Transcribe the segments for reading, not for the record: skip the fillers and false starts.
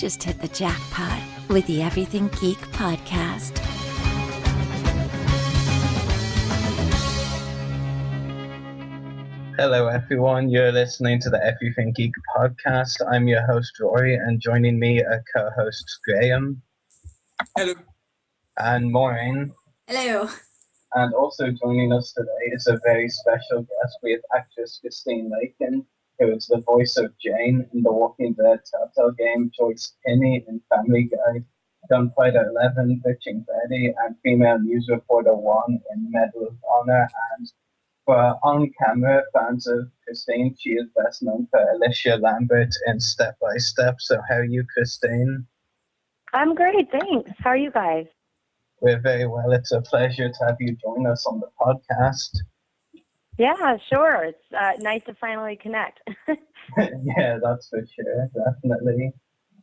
just hit the jackpot with the Everything Geek podcast. Hello everyone, you're listening to the Everything Geek podcast. I'm your host Rory, and joining me are co-hosts Graham. Hello. And Maureen. Hello. And also joining us today is a very special guest. We have actress Christine Lakin, who is the voice of Jane in the Walking Dead Telltale game, Joyce Kinney in Family Guy, Gunfighter 11, Bitching Betty, and Female News Reporter 1 in Medal of Honor. And for on-camera fans of Christine, she is best known for Alicia Lambert in Step by Step. So how are you, Christine? I'm great, thanks. How are you guys? We're very well. It's a pleasure to have you join us on the podcast. Yeah, sure. It's nice to finally connect. Yeah, that's for sure, definitely.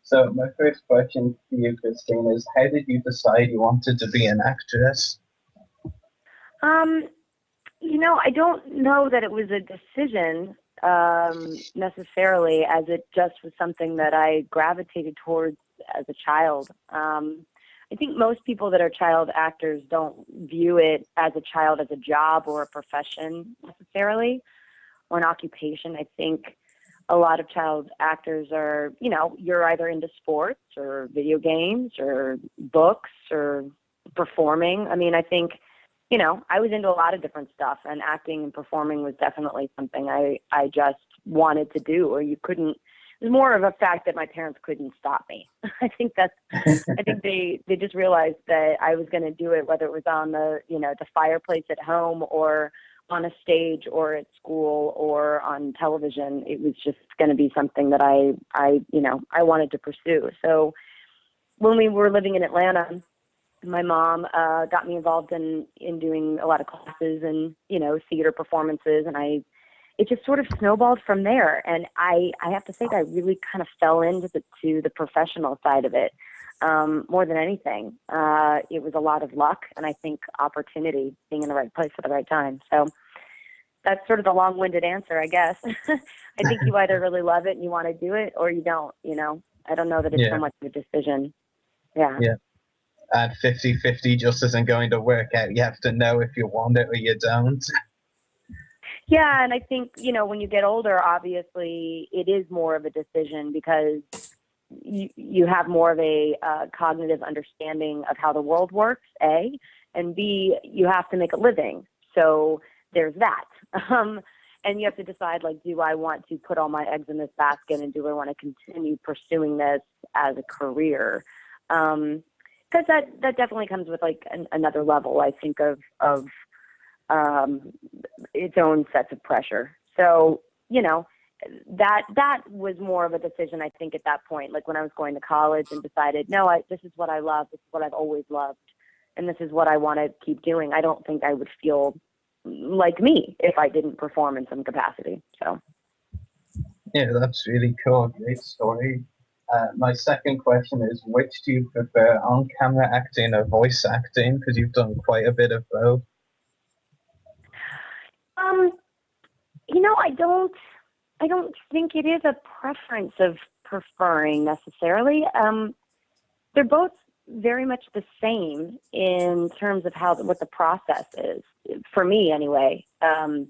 So my first question to you, Christine, is how did you decide you wanted to be an actress? I don't know that it was a decision necessarily, as it just was something that I gravitated towards as a child. I think most people that are child actors don't view it as a child as a job or a profession necessarily, or an occupation. I think a lot of child actors are, you're either into sports or video games or books or performing. I mean, I think, I was into a lot of different stuff, and acting and performing was definitely something I just wanted to do, or you couldn't. It was more of a fact that my parents couldn't stop me. I think they just realized that I was going to do it, whether it was on the fireplace at home or on a stage or at school or on television. It was just going to be something that I wanted to pursue. So when we were living in Atlanta, my mom got me involved in doing a lot of classes and, theater performances, and it just sort of snowballed from there. And I have to say I really kind of fell into the professional side of it more than anything. It was a lot of luck, and I think opportunity, being in the right place at the right time. So that's sort of the long-winded answer, I guess. I think you either really love it and you want to do it, or you don't, I don't know that it's so much of a decision. Yeah. And 50-50 just isn't going to work out. You have to know if you want it or you don't. Yeah, and I think, when you get older, obviously, it is more of a decision because you have more of a cognitive understanding of how the world works, A, and B, you have to make a living. So there's that. And you have to decide, do I want to put all my eggs in this basket, and do I want to continue pursuing this as a career? Because that definitely comes with another level, I think, of its own sets of pressure. So, that was more of a decision, I think, at that point, like when I was going to college and decided, no, this is what I love. This is what I've always loved. And this is what I want to keep doing. I don't think I would feel like me if I didn't perform in some capacity. So. Yeah, that's really cool. Great story. My second question is, which do you prefer, on-camera acting or voice acting? Because you've done quite a bit of both. I don't think it is a preference of preferring necessarily. They're both very much the same in terms of what the process is, for me anyway. The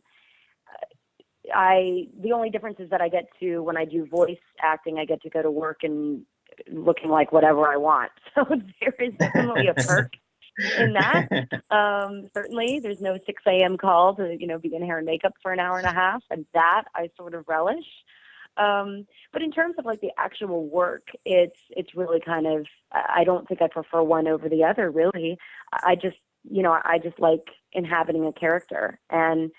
only difference is that I get to, when I do voice acting, I get to go to work and looking like whatever I want. So there is definitely a perk in that. Certainly there's no 6 a.m. call to, be in hair and makeup for an hour and a half, and that I sort of relish. But in terms of the actual work, it's really kind of, I don't think I prefer one over the other, really. I just like inhabiting a character. And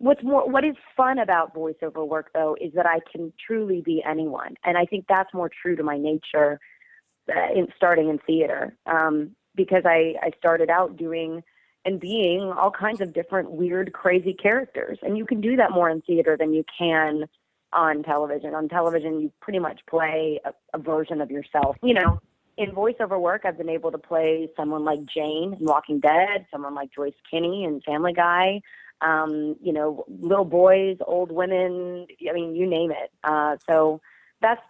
what is fun about voiceover work, though, is that I can truly be anyone. And I think that's more true to my nature starting in theater, because I started out doing and being all kinds of different weird, crazy characters. And you can do that more in theater than you can on television. On television, you pretty much play a version of yourself. In voiceover work, I've been able to play someone like Jane in Walking Dead, someone like Joyce Kinney in Family Guy, little boys, old women, you name it. So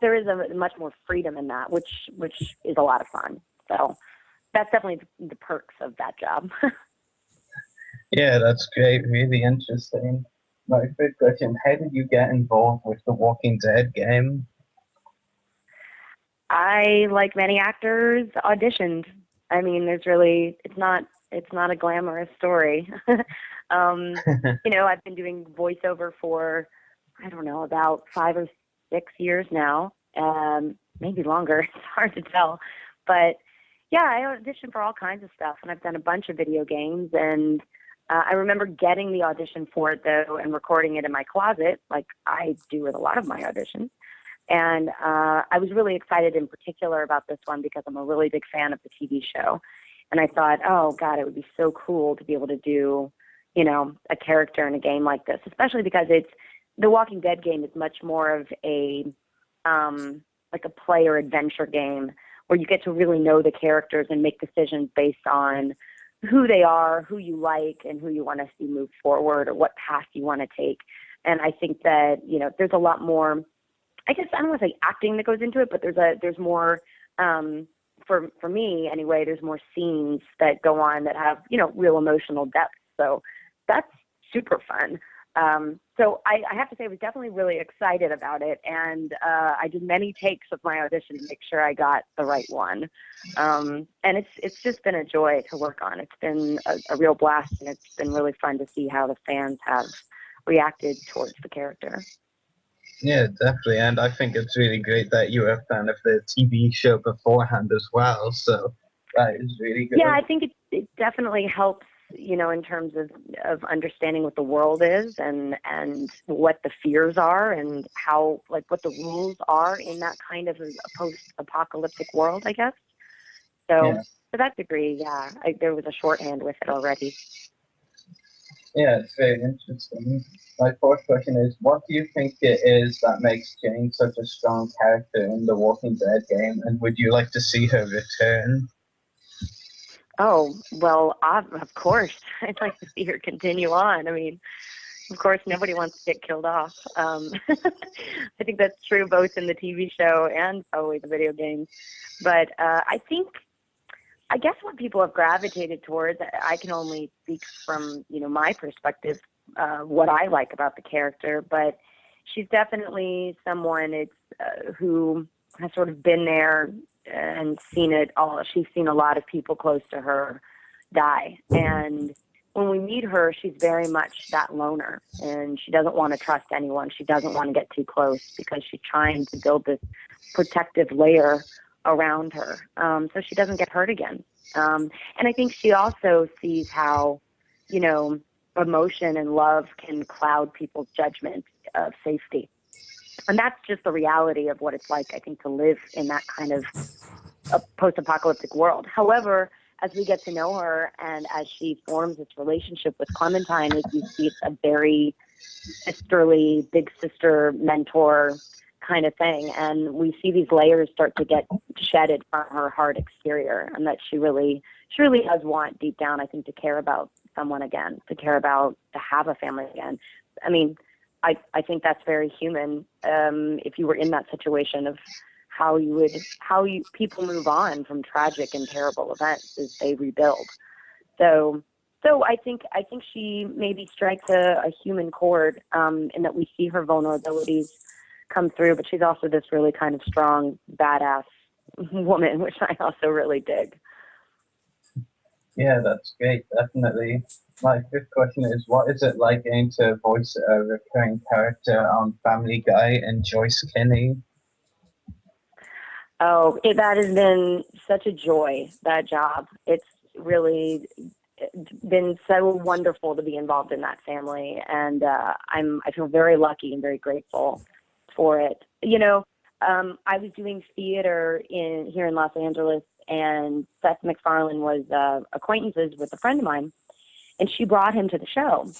there is a much more freedom in that, which is a lot of fun. So that's definitely the perks of that job. Yeah, that's great. Really interesting. My first question, how did you get involved with the Walking Dead game? I, like many actors, auditioned. I mean, it's not a glamorous story. I've been doing voiceover for, I don't know, about 5 or 6 years now, maybe longer. It's hard to tell. But yeah, I auditioned for all kinds of stuff, and I've done a bunch of video games. And I remember getting the audition for it, though, and recording it in my closet, like I do with a lot of my auditions. And I was really excited in particular about this one because I'm a really big fan of the TV show. And I thought, oh, God, it would be so cool to be able to do, a character in a game like this, especially because the Walking Dead game is much more of a like a play or adventure game where you get to really know the characters and make decisions based on who they are, who you like, and who you want to see move forward or what path you want to take. And I think that, there's a lot more, I guess, I don't want to say acting that goes into it, but there's more, for me anyway, there's more scenes that go on that have, real emotional depth. So that's super fun. So I have to say I was definitely really excited about it. And I did many takes of my audition to make sure I got the right one. And it's just been a joy to work on. It's been a real blast, and it's been really fun to see how the fans have reacted towards the character. Yeah, definitely. And I think it's really great that you were a fan of the TV show beforehand as well. So that is really good. Yeah, I think it definitely helps, in terms of understanding what the world is and what the fears are and how, like, what the rules are in that kind of a post-apocalyptic world, I guess. So to that degree, yeah, there was a shorthand with it already. Yeah, it's very interesting. My fourth question is, what do you think it is that makes Jane such a strong character in the Walking Dead game, and would you like to see her return? Oh, well, of course. I'd like to see her continue on. I mean, of course, nobody wants to get killed off. I think that's true both in the TV show and probably the video games. But I guess what people have gravitated towards, I can only speak from, my perspective, what I like about the character, but she's definitely someone who has sort of been there and seen it all. She's seen a lot of people close to her die. And when we meet her, she's very much that loner, and she doesn't want to trust anyone. She doesn't want to get too close because she's trying to build this protective layer around her, so she doesn't get hurt again. And I think she also sees how, emotion and love can cloud people's judgment of safety. And that's just the reality of what it's like, I think, to live in that kind of a post-apocalyptic world. However, as we get to know her and as she forms this relationship with Clementine, as you see, it's a very sisterly, big sister, mentor kind of thing. And we see these layers start to get shedded from her hard exterior, and that she really does want deep down, I think, to care about someone again, to have a family again. I mean, I think that's very human. If you were in that situation of how people move on from tragic and terrible events as they rebuild. So I think she maybe strikes a human chord, in that we see her vulnerabilities come through, but she's also this really kind of strong, badass woman, which I also really dig. Yeah, that's great, definitely. My fifth question is, what is it like getting to voice a recurring character on Family Guy and Joyce Kinney? Oh, that has been such a joy, that job. It's really been so wonderful to be involved in that family, and I feel very lucky and very grateful for it. I was doing theater here in Los Angeles, and Seth MacFarlane was acquaintances with a friend of mine, and she brought him to the show.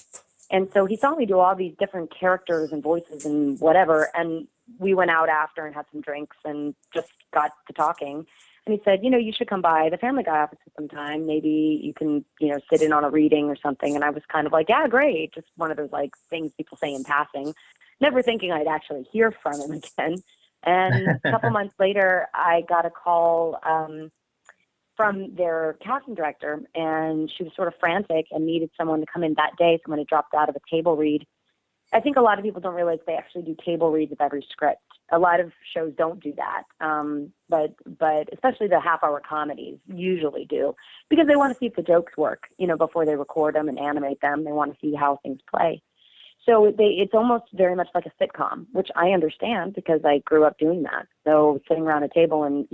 And so he saw me do all these different characters and voices and whatever, and we went out after and had some drinks and just got to talking. And he said, you should come by the Family Guy office at some time. Maybe you can, sit in on a reading or something. And I was kind of like, yeah, great. Just one of those like things people say in passing, never thinking I'd actually hear from him again. And a couple months later, I got a call from their casting director, and she was sort of frantic and needed someone to come in that day, someone who dropped out of a table read. I think a lot of people don't realize they actually do table reads of every script. A lot of shows don't do that, but especially the half-hour comedies usually do, because they want to see if the jokes work, before they record them and animate them. They want to see how things play. So it's almost very much like a sitcom, which I understand because I grew up doing that. So sitting around a table and,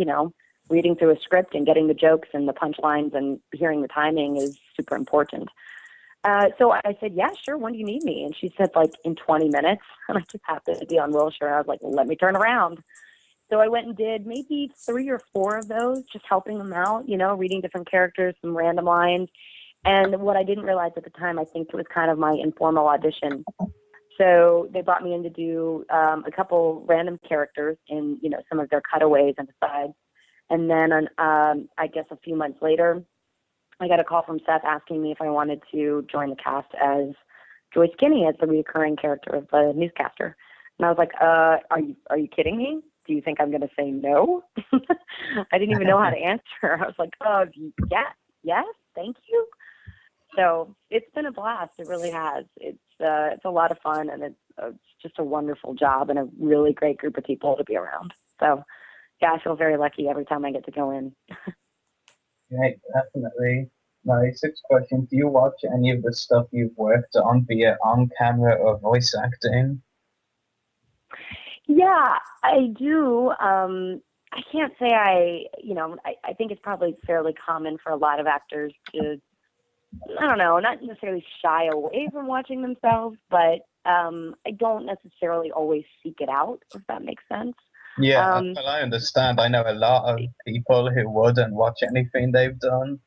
reading through a script and getting the jokes and the punchlines and hearing the timing is super important. So I said, yeah, sure. When do you need me? And she said, like, in 20 minutes. And I just happened to be on Wilshire. I was like, let me turn around. So I went and did maybe 3 or 4 of those, just helping them out, reading different characters, some random lines. And what I didn't realize at the time, I think it was kind of my informal audition. So they brought me in to do a couple random characters in, some of their cutaways and asides. And then I guess a few months later, I got a call from Seth asking me if I wanted to join the cast as Joyce Kinney, as the recurring character of the newscaster. And I was like, are you kidding me? Do you think I'm going to say no? I didn't even know how to answer. I was like, oh, yes, thank you. So it's been a blast. It really has. It's a lot of fun, and it's just a wonderful job and a really great group of people to be around. So, yeah, I feel very lucky every time I get to go in. Right, definitely. My 6th question, do you watch any of the stuff you've worked on, be it on camera or voice acting? Yeah, I do. I can't say I think it's probably fairly common for a lot of actors to, I don't know, not necessarily shy away from watching themselves, but I don't necessarily always seek it out, if that makes sense. Yeah, well, I understand. I know a lot of people who wouldn't watch anything they've done.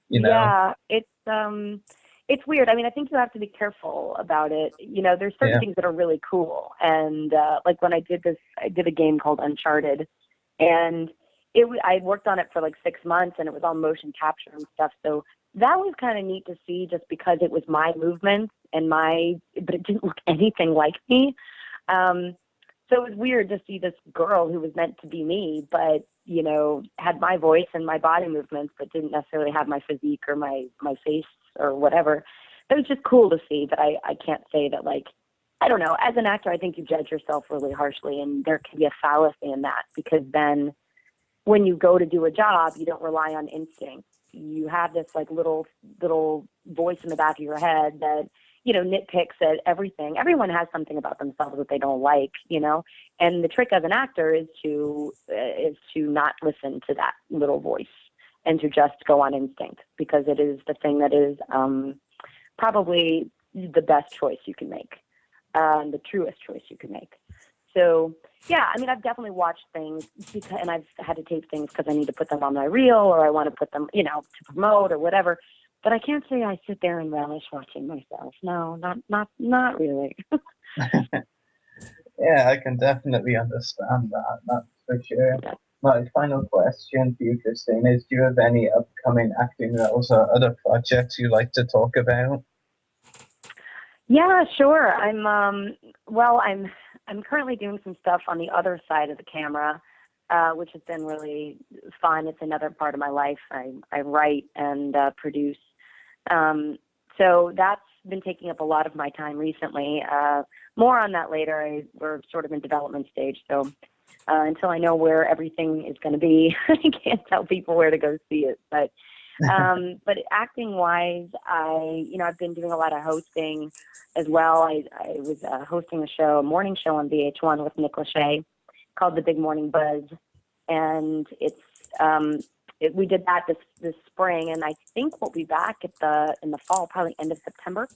Yeah, it's weird. I mean, I think you have to be careful about it. There's certain things that are really cool, and like when I did a game called Uncharted, and I worked on it for like 6 months, and it was all motion capture and stuff. So that was kind of neat to see, just because it was my movements but it didn't look anything like me. So it was weird to see this girl who was meant to be me, but, had my voice and my body movements, but didn't necessarily have my physique or my face or whatever. It was just cool to see, but I can't say that, like, I don't know. As an actor, I think you judge yourself really harshly, and there can be a fallacy in that, because then when you go to do a job, you don't rely on instinct. You have this, like, little voice in the back of your head that, nitpicks at everything. Everyone has something about themselves that they don't like, and the trick as an actor is to not listen to that little voice and to just go on instinct, because it is the thing that is probably the best choice you can make, the truest choice you can make. So, yeah, I mean, I've definitely watched things, and I've had to tape things because I need to put them on my reel, or I want to put them, to promote or whatever. But I can't say I sit there and relish watching myself. No, not really. Yeah, I can definitely understand that. That's for sure. My final question for you, Christine, is: do you have any upcoming acting roles or other projects you like to talk about? Yeah, sure. I'm currently doing some stuff on the other side of the camera, which has been really fun. It's another part of my life. I write and produce. So that's been taking up a lot of my time recently. More on that later. We're sort of in development stage, so until I know where everything is going to be, I can't tell people where to go see it. But acting wise, I've been doing a lot of hosting as well. I was hosting a morning show on VH1 with Nick Lachey called The Big Morning Buzz, and we did that this spring, and I think we'll be back in the fall, probably end of September.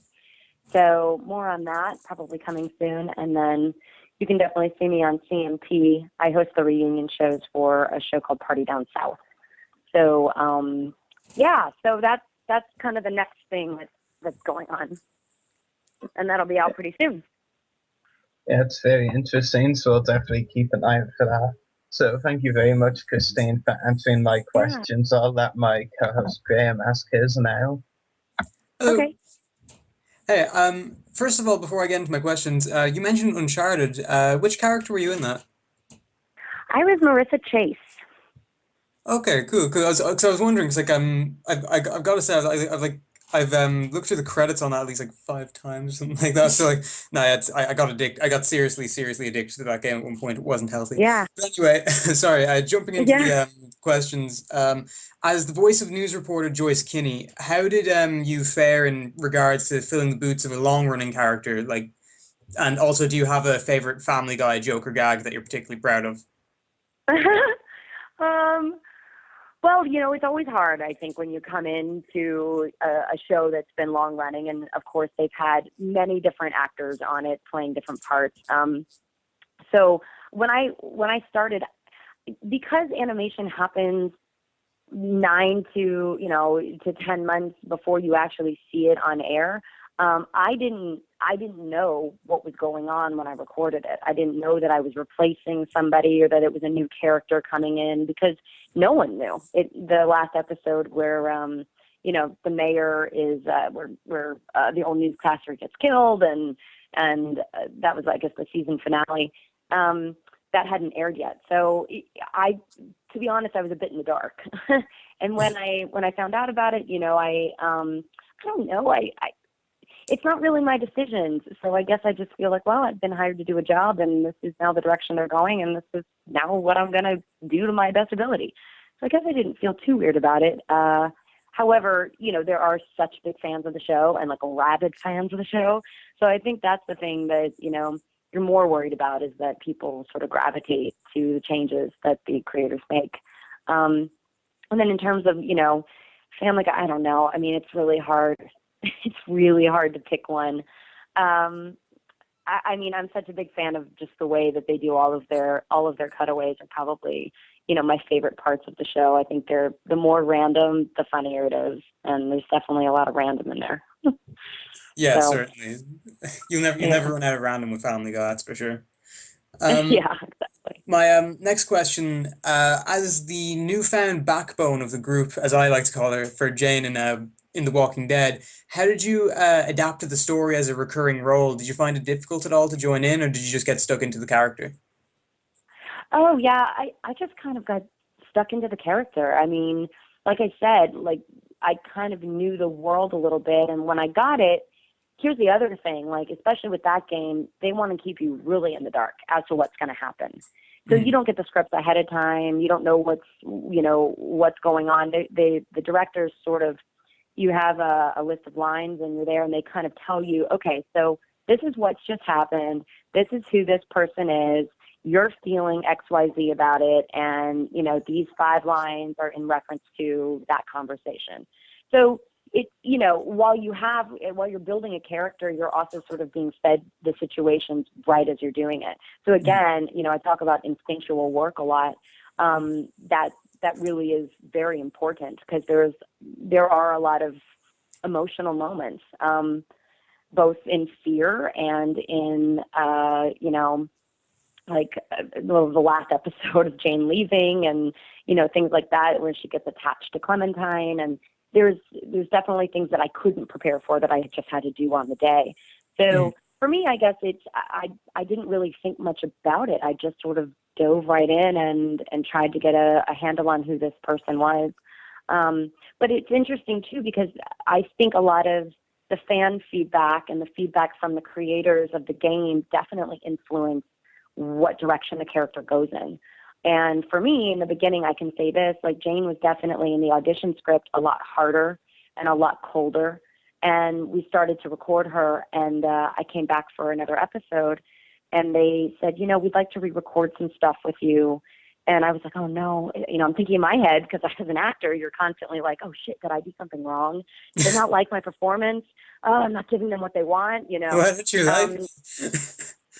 So more on that, probably coming soon. And then you can definitely see me on CMT. I host the reunion shows for a show called Party Down South. So so that's kind of the next thing that's going on, and that'll be out pretty soon. Yeah, it's very interesting, so I'll definitely keep an eye out for that. So thank you very much, Christine, for answering my questions. I'll let my co-host Graham ask his now. Okay. Hey, first of all, before I get into my questions, you mentioned Uncharted. Which character were you in that? I was Marissa Chase. Okay, cool. Cause I was wondering, cause like I've got to say I've like I've looked through the credits on that at least like 5 times or something like that. So like no, I got I got seriously addicted to that game at one point. It wasn't healthy. Yeah, But anyway, sorry. Jumping into yeah. the questions. As the voice of news reporter Joyce Kinney, how did you fare in regards to filling the boots of a long running character? Like, and also, do you have a favorite Family Guy joke or gag that you're particularly proud of? um, well, it's always hard, I think, when you come into a show that's been long running, and of course, they've had many different actors on it playing different parts. So when I started, because animation happens 9 to 10 months before you actually see it on air. I didn't know what was going on when I recorded it. I didn't know that I was replacing somebody or that it was a new character coming in because no one knew. The last episode where the mayor is where the old newscaster gets killed and that was, I guess, the season finale. That hadn't aired yet. So to be honest, I was a bit in the dark. And when I found out about it, I don't know. It's not really my decisions. So I guess I just feel like, well, I've been hired to do a job and this is now the direction they're going and this is now what I'm going to do to my best ability. So I guess I didn't feel too weird about it. However, there are such big fans of the show and like rabid fans of the show. So I think that's the thing that, you're more worried about is that people sort of gravitate to the changes that the creators make. And then in terms of, Family Guy, I don't know. I mean, it's really hard. It's really hard to pick one. I mean, I'm such a big fan of just the way that they do all of their cutaways are probably, my favorite parts of the show. I think they're the more random, the funnier it is. And there's definitely a lot of random in there. Yeah, So, certainly. You'll never yeah. run out of random with Family Guy, that's for sure. Um, Yeah, exactly. my next question, as the newfound backbone of the group, as I like to call her, for Jane in The Walking Dead, how did you adapt to the story as a recurring role? Did you find it difficult at all to join in, or did you just get stuck into the character? Oh yeah, I just kind of got stuck into the character. I mean, like I said, like I kind of knew the world a little bit, and when I got it, here's the other thing, like especially with that game, they want to keep you really in the dark as to what's going to happen. So you Mm. don't get the scripts ahead of time. You don't know what's going on. The directors sort of, you have a list of lines and you're there and they kind of tell you, okay, so this is what's just happened. This is who this person is. You're feeling XYZ about it. And, these 5 lines are in reference to that conversation. So while you're building a character, you're also sort of being fed the situations right as you're doing it. So Mm. again, I talk about instinctual work a lot. That really is very important because there are a lot of emotional moments, both in fear and in the last episode of Jane leaving and things like that when she gets attached to Clementine, and there's definitely things that I couldn't prepare for that I just had to do on the day. Mm. So for me, I guess I didn't really think much about it. I just sort of dove right in and tried to get a handle on who this person was. But it's interesting too because I think a lot of the fan feedback and the feedback from the creators of the game definitely influence what direction the character goes in. And for me, in the beginning, I can say this, like Jane was definitely in the audition script a lot harder and a lot colder. And we started to record her, and I came back for another episode, and they said, we'd like to re-record some stuff with you. And I was like, oh no, I'm thinking in my head, because as an actor, you're constantly like, oh shit, did I do something wrong? Did they not like my performance? Oh, I'm not giving them what they want, What did you like?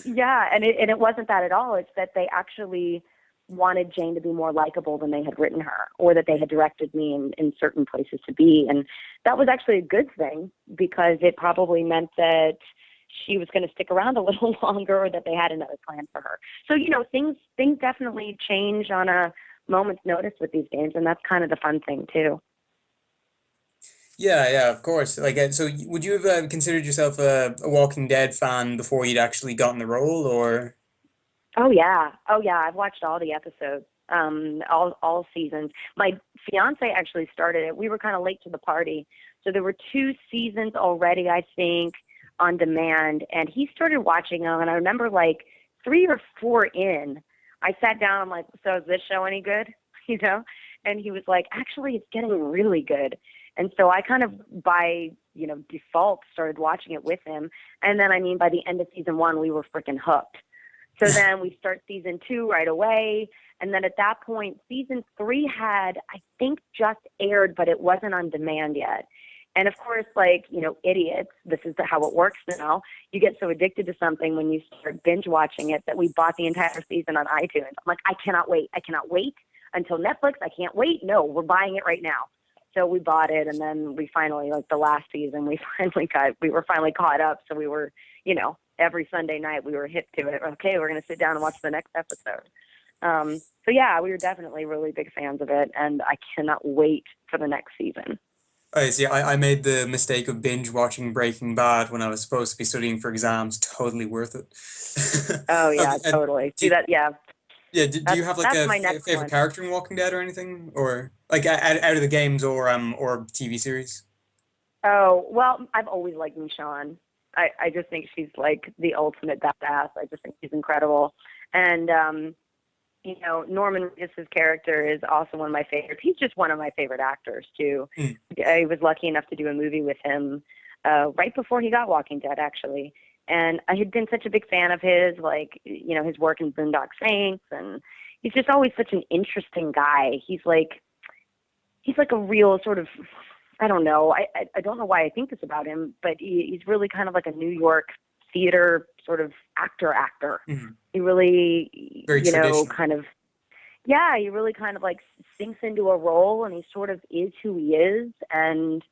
Yeah, and it wasn't that at all. It's that they actually wanted Jane to be more likable than they had written her, or that they had directed me in certain places to be. And that was actually a good thing because it probably meant that she was going to stick around a little longer or that they had another plan for her. So, things definitely change on a moment's notice with these games, and that's kind of the fun thing too. Yeah, of course. Like, so would you have considered yourself a Walking Dead fan before you'd actually gotten the role, or? Oh yeah. Oh yeah. I've watched all the episodes, all seasons. My fiance actually started it. We were kind of late to the party, so there were 2 seasons already, I think, on demand. And he started watching them, and I remember like 3 or 4 in, I sat down. I'm like, "So is this show any good?" You know? And he was like, "Actually, it's getting really good." And so I kind of by default started watching it with him. And then I mean, by the end of season 1, we were freaking hooked. So then we start season 2 right away. And then at that point, season 3 had, I think, just aired, but it wasn't on demand yet. And of course, like, idiots, this is how it works now. You get so addicted to something when you start binge watching it that we bought the entire season on iTunes. I'm like, I cannot wait. I cannot wait until Netflix. I can't wait. No, we're buying it right now. So we bought it, and then we finally, like the last season, we were finally caught up. So we were, every Sunday night we were hip to it. Okay, we're going to sit down and watch the next episode. So yeah, we were definitely really big fans of it, and I cannot wait for the next season. I see. I made the mistake of binge watching Breaking Bad when I was supposed to be studying for exams. Totally worth it. Oh yeah, And totally. do, See that? Yeah, yeah, do you have like that's a my next favorite one. character in Walking Dead or anything, or like out of the games or TV series? Oh well, I've always liked Michonne. I just think she's like the ultimate badass. I just think she's incredible, and Norman Reedus' character is also one of my favorites. He's just one of my favorite actors too. Mm. I was lucky enough to do a movie with him right before he got Walking Dead, actually. And I had been such a big fan of his, like, his work in Boondock Saints, and he's just always such an interesting guy. He's like a real sort of, I don't know. I don't know why I think this about him, but he's really kind of like a New York theater sort of actor. Mhm. He really, Very traditional. he really kind of like sinks into a role, and he sort of is who he is. And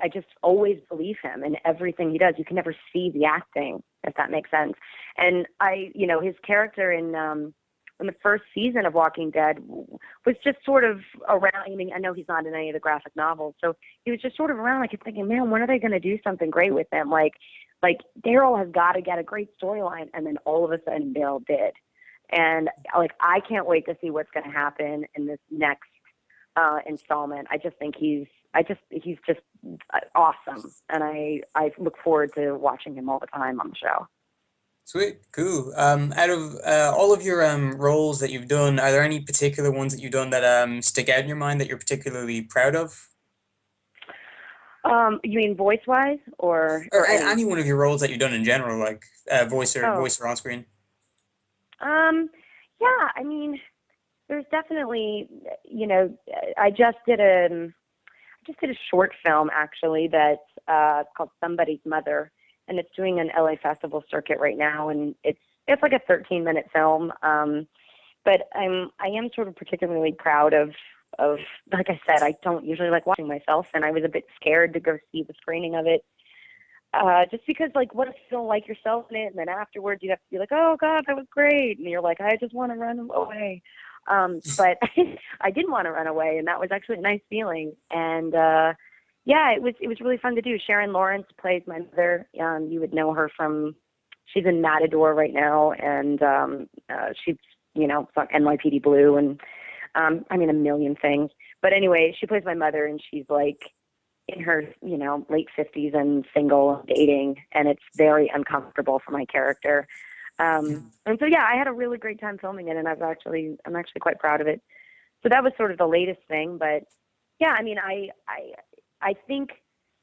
I just always believe him in everything he does. You can never see the acting, if that makes sense. And his character in the first season of Walking Dead was just sort of around. I mean, I know he's not in any of the graphic novels, so he was just sort of around. Like, thinking, man, when are they going to do something great with him? Like Daryl has got to get a great storyline, and then all of a sudden Daryl did. And like, I can't wait to see what's going to happen in this next installment. I just think he's just awesome, and I look forward to watching him all the time on the show. Sweet, cool. Out of all of your roles that you've done, are there any particular ones that you've done that stick out in your mind that you're particularly proud of? You mean voice-wise, or Any one of your roles that you've done in general, like voice or on screen? Yeah, I mean, there's definitely, I just did a short film actually that's called Somebody's Mother, and it's doing an LA festival circuit right now, and it's like a 13-minute film. But I am sort of particularly proud of, like I said, I don't usually like watching myself, and I was a bit scared to go see the screening of it. Just because, like, what if you don't like yourself in it, and then afterwards you have to be like, oh God, that was great, and you're like, I just want to run away. But I didn't want to run away, and that was actually a nice feeling. And yeah, it was really fun to do. Sharon Lawrence plays my mother. You would know her from, she's in Matador right now, and she's it's on NYPD Blue, and I mean a million things. But anyway, she plays my mother, and she's like in her late 50s and single and dating, and it's very uncomfortable for my character. And so yeah, I had a really great time filming it, and I'm actually quite proud of it. So that was sort of the latest thing. But yeah, I mean, I think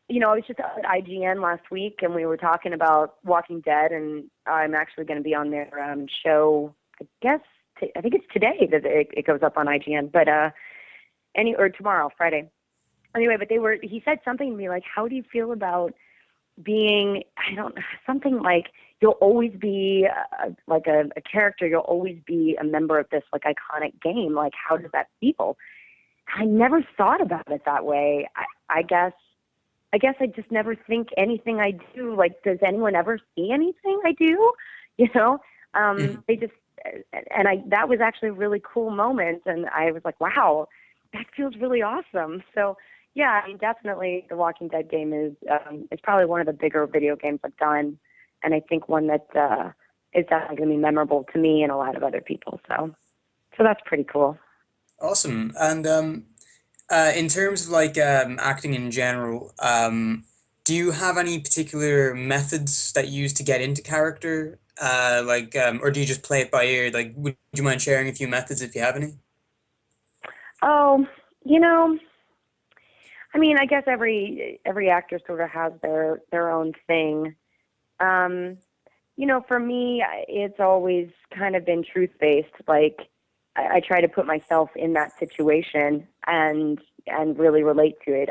I was just at IGN last week, and we were talking about Walking Dead, and I'm actually going to be on their show. I think it's today that it goes up on IGN, but or tomorrow, Friday. Anyway, but he said something to me like, how do you feel about being, something like, you'll always be like a character, you'll always be a member of this like iconic game. Like, how does that feel? I never thought about it that way. I guess I just never think anything I do, like, does anyone ever see anything I do? They just, that was actually a really cool moment. And I was like, wow, that feels really awesome. So yeah, I mean, definitely the Walking Dead game is probably one of the bigger video games I've done. And I think one that is definitely going to be memorable to me and a lot of other people. So that's pretty cool. Awesome. And in terms of like acting in general, do you have any particular methods that you use to get into character? Or do you just play it by ear? Like, would you mind sharing a few methods if you have any? Oh, you know, I mean, I guess every actor sort of has their own thing. You know, for me, it's always kind of been truth-based. Like, I try to put myself in that situation and really relate to it.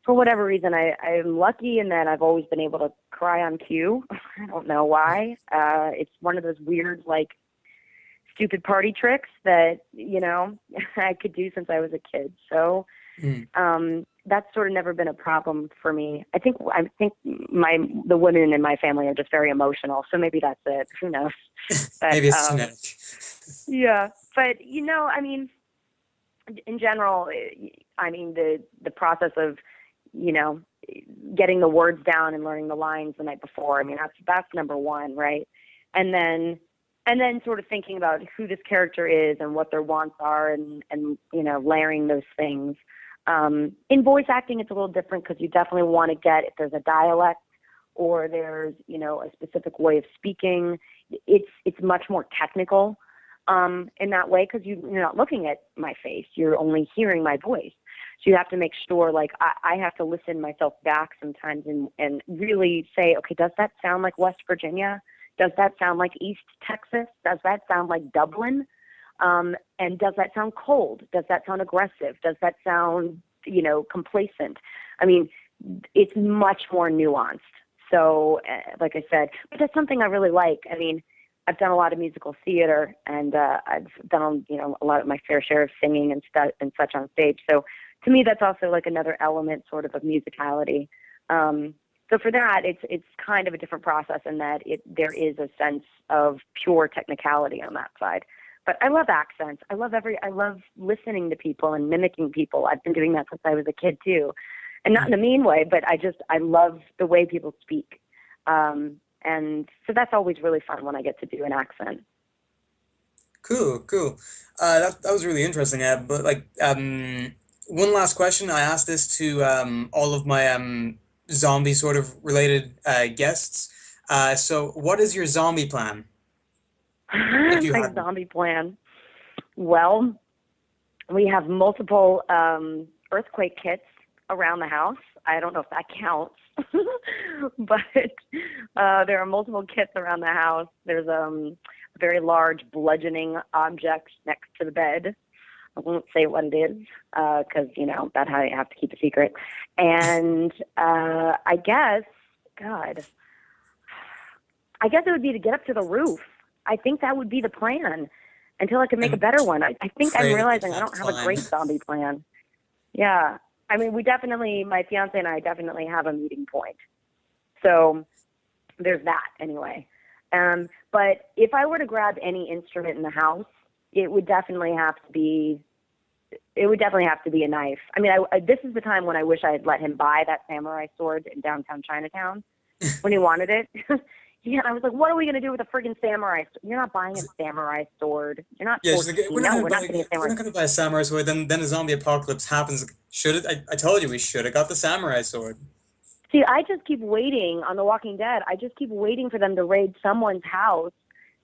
For whatever reason, I'm lucky in that I've always been able to cry on cue. I don't know why. It's one of those weird, like, stupid party tricks that, you know, I could do since I was a kid. So that's sort of never been a problem for me. I think the women in my family are just very emotional, so maybe that's it. Who knows? But, Maybe it's genetic. yeah, but you know, I mean, in general, I mean the process of, you know, getting the words down and learning the lines the night before. I mean, that's number one, right? And then sort of thinking about who this character is and what their wants are, and you know, layering those things. In voice acting, it's a little different because you definitely want to get, if there's a dialect or there's, you know, a specific way of speaking, it's much more technical in that way, because you're not looking at my face, you're only hearing my voice. So you have to make sure, like, I have to listen myself back sometimes and really say, okay, does that sound like West Virginia? Does that sound like East Texas? Does that sound like Dublin? And does that sound cold? Does that sound aggressive? Does that sound, you know, complacent? I mean, it's much more nuanced. So, like I said, but that's something I really like. I mean, I've done a lot of musical theater, and I've done, you know, a lot of my fair share of singing and such on stage. So to me, that's also like another element sort of musicality. So for that, it's kind of a different process in that there is a sense of pure technicality on that side. But I love accents. I love listening to people and mimicking people. I've been doing that since I was a kid too, and not in a mean way, but I love the way people speak. And so that's always really fun when I get to do an accent. Cool. That was really interesting. But like, one last question. I asked this to all of my zombie sort of related guests. So what is your zombie plan? If you My have one. zombie plan. Well, we have multiple earthquake kits around the house. I don't know if that counts, but there are multiple kits around the house. There's a very large bludgeoning object next to the bed. I won't say what it is because, you know, that I have to keep a secret. And I guess it would be to get up to the roof. I think that would be the plan until I can make a better one. I think I'm realizing I don't have a great zombie plan. Yeah. I mean, my fiance and I definitely have a meeting point. So there's that anyway. But if I were to grab any instrument in the house, it would definitely have to be a knife. I mean, this is the time when I wish I had let him buy that samurai sword in downtown Chinatown when he wanted it. Yeah, I was like, what are we going to do with a friggin' samurai sword? You're not buying a samurai sword. You're not 14. Like, we're not getting a samurai we're not going to buy a samurai sword. Then a zombie apocalypse happens. I told you we should have got the samurai sword. See, I just keep waiting on The Walking Dead. I just keep waiting for them to raid someone's house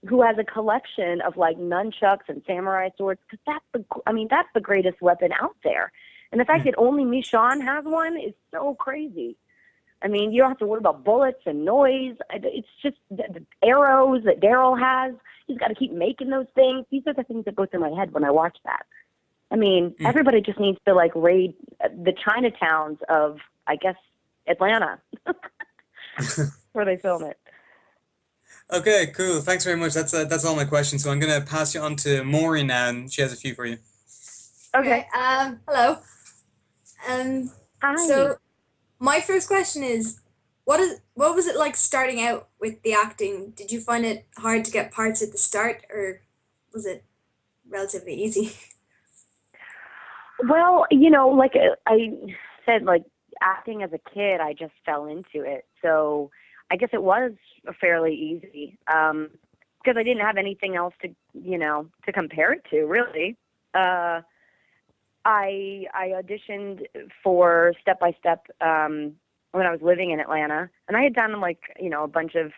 who has a collection of like nunchucks and samurai swords, because that's the greatest weapon out there. And the fact that only Michonne has one is so crazy. I mean, you don't have to worry about bullets and noise. It's just the arrows that Daryl has. He's got to keep making those things. These are the things that go through my head when I watch that. I mean, everybody just needs to like raid the Chinatowns of, I guess, Atlanta, where they film it. Okay, cool. Thanks very much. That's all my questions. So I'm gonna pass you on to Maureen now, and she has a few for you. Okay. Hello. Hi. So my first question is, what was it like starting out with the acting? Did you find it hard to get parts at the start, or was it relatively easy? Well, you know, like I said, like acting as a kid, I just fell into it. So I guess it was fairly easy because I didn't have anything else to, to compare it to, really. I auditioned for Step by Step when I was living in Atlanta, and I had done a bunch of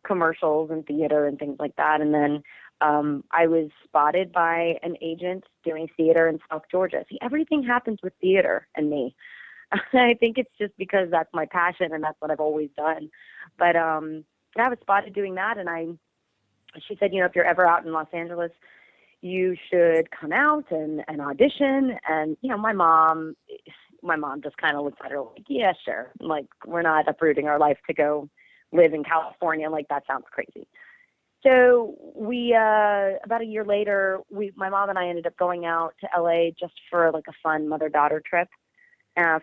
commercials and theater and things like that. And then I was spotted by an agent doing theater in South Georgia. See, everything happens with theater and me. I think it's just because that's my passion and that's what I've always done. But I was spotted doing that, and she said, if you're ever out in Los Angeles, you should come out and audition. And, my mom just kind of looks at her like, yeah, sure. Like, we're not uprooting our life to go live in California. Like, that sounds crazy. So we, about a year later, my mom and I ended up going out to LA just for like a fun mother-daughter trip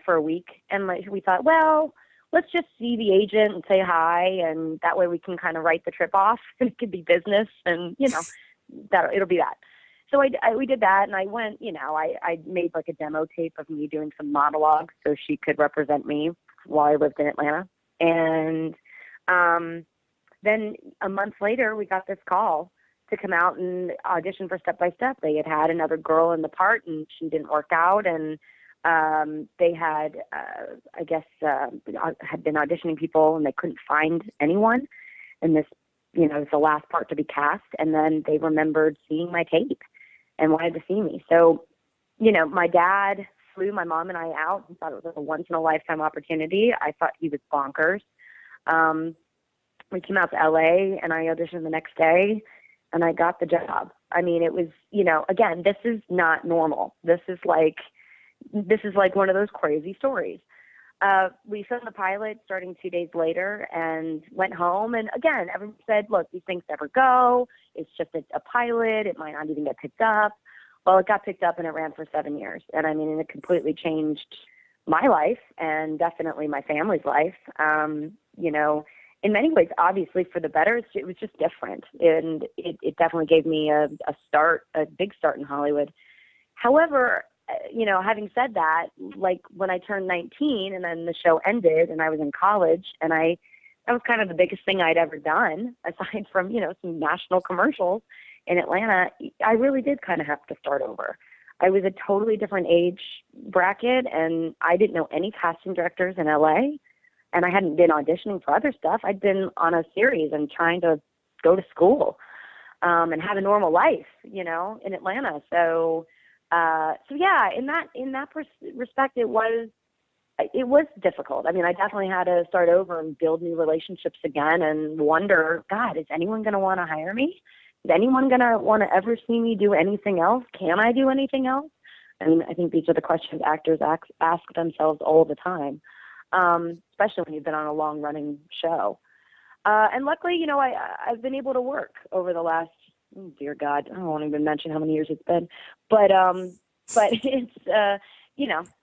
for a week. And we thought, well, let's just see the agent and say hi. And that way we can kind of write the trip off, and it could be business, and, it'll be that. So we did that, and I went, I made like a demo tape of me doing some monologues so she could represent me while I lived in Atlanta. And then a month later, we got this call to come out and audition for Step by Step. They had another girl in the part, and she didn't work out. And they had, had been auditioning people, and they couldn't find anyone. And this, was the last part to be cast. And then they remembered seeing my tape and wanted to see me. So, my dad flew my mom and I out. He thought it was a once-in-a-lifetime opportunity. I thought he was bonkers. We came out to LA, and I auditioned the next day, and I got the job. I mean, it was, again, this is not normal. This is like one of those crazy stories. We filmed the pilot starting 2 days later and went home. And again, everyone said, look, these things never go. It's just a pilot. It might not even get picked up. Well, it got picked up, and it ran for 7 years. And I mean, it completely changed my life and definitely my family's life. In many ways, obviously for the better, it was just different. And it definitely gave me a big start in Hollywood. However, having said that, like when I turned 19 and then the show ended and I was in college, and that was kind of the biggest thing I'd ever done aside from, some national commercials in Atlanta. I really did kind of have to start over. I was a totally different age bracket, and I didn't know any casting directors in LA, and I hadn't been auditioning for other stuff. I'd been on a series and trying to go to school and have a normal life, in Atlanta. So yeah, in that respect, it was difficult. I mean, I definitely had to start over and build new relationships again, and wonder, God, is anyone going to want to hire me? Is anyone going to want to ever see me do anything else? Can I do anything else? I mean, I think these are the questions actors ask themselves all the time, especially when you've been on a long-running show. And luckily, I've been able to work over the last, oh, dear God, I won't even mention how many years it's been. But it's,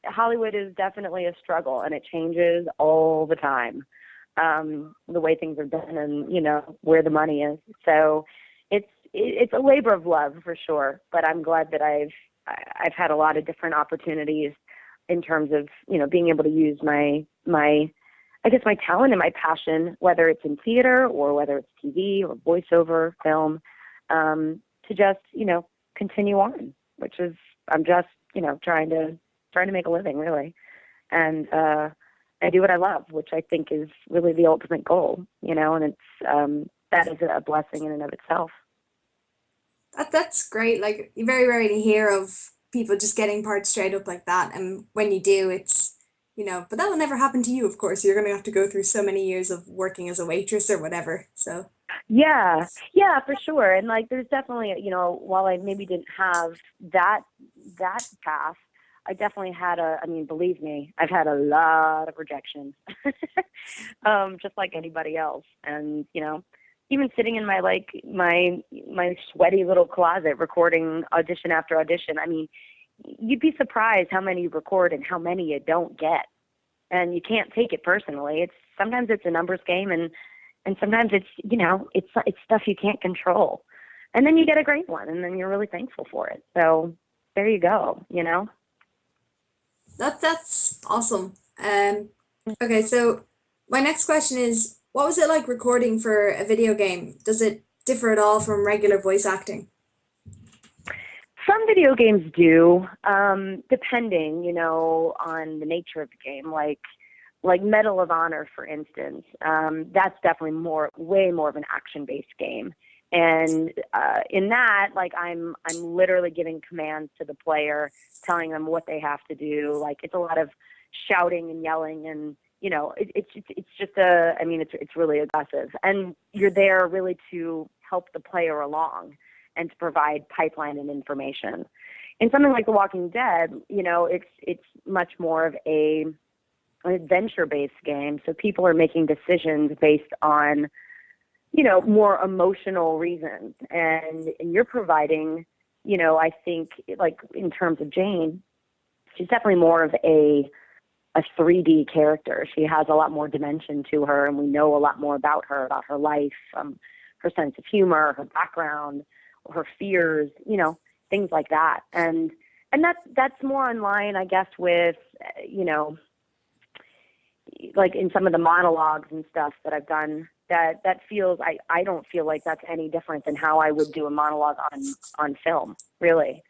Hollywood is definitely a struggle, and it changes all the time, the way things are done and, where the money is. So it's a labor of love for sure, but I'm glad that I've had a lot of different opportunities in terms of, being able to use my talent and my passion, whether it's in theater or whether it's TV or voiceover, film, to just, continue on, which is, I'm just, trying to make a living, really. And I do what I love, which I think is really the ultimate goal, and it's, that is a blessing in and of itself. That's great. Like, you very rarely hear of people just getting parts straight up like that. And when you do, it's, but that will never happen to you, of course. You're going to have to go through so many years of working as a waitress or whatever. So. Yeah, for sure. And like, there's definitely, while I maybe didn't have that path, I definitely had believe me, I've had a lot of rejection, just like anybody else. And, even sitting in my sweaty little closet recording audition after audition, I mean, you'd be surprised how many you record and how many you don't get. And you can't take it personally. Sometimes it's a numbers game, and sometimes it's, it's stuff you can't control. And then you get a great one, and then you're really thankful for it. So there you go, That's awesome. Okay, so my next question is, What was it like recording for a video game? Does it differ at all from regular voice acting? Some video games do, depending, on the nature of the game. Like Medal of Honor, for instance, that's definitely way more of an action-based game. And in that, like I'm literally giving commands to the player, telling them what they have to do. Like it's a lot of shouting and yelling, and it's just it's really aggressive. And you're there really to help the player along and to provide pipeline and information. In something like The Walking Dead, it's much more of an adventure-based game. So people are making decisions based on more emotional reasons. And you're providing, I think, like in terms of Jane, she's definitely more of a 3D character. She has a lot more dimension to her, and we know a lot more about her life, her sense of humor, her background, her fears, things like that. And that's more in line, I guess, with, like in some of the monologues and stuff that I've done, that feels, I don't feel like that's any different than how I would do a monologue on film, really.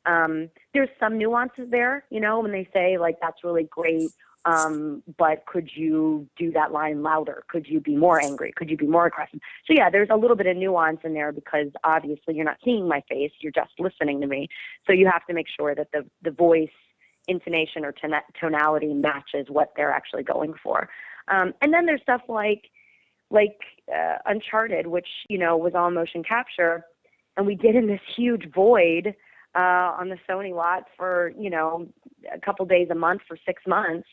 There's some nuances there, when they say like, that's really great, but could you do that line louder? Could you be more angry? Could you be more aggressive? So yeah, there's a little bit of nuance in there because obviously you're not seeing my face, you're just listening to me. So you have to make sure that the voice intonation or tonality matches what they're actually going for. And then there's stuff like Uncharted, which, was all motion capture, and we did in this huge void on the Sony lot for, a couple days a month for 6 months.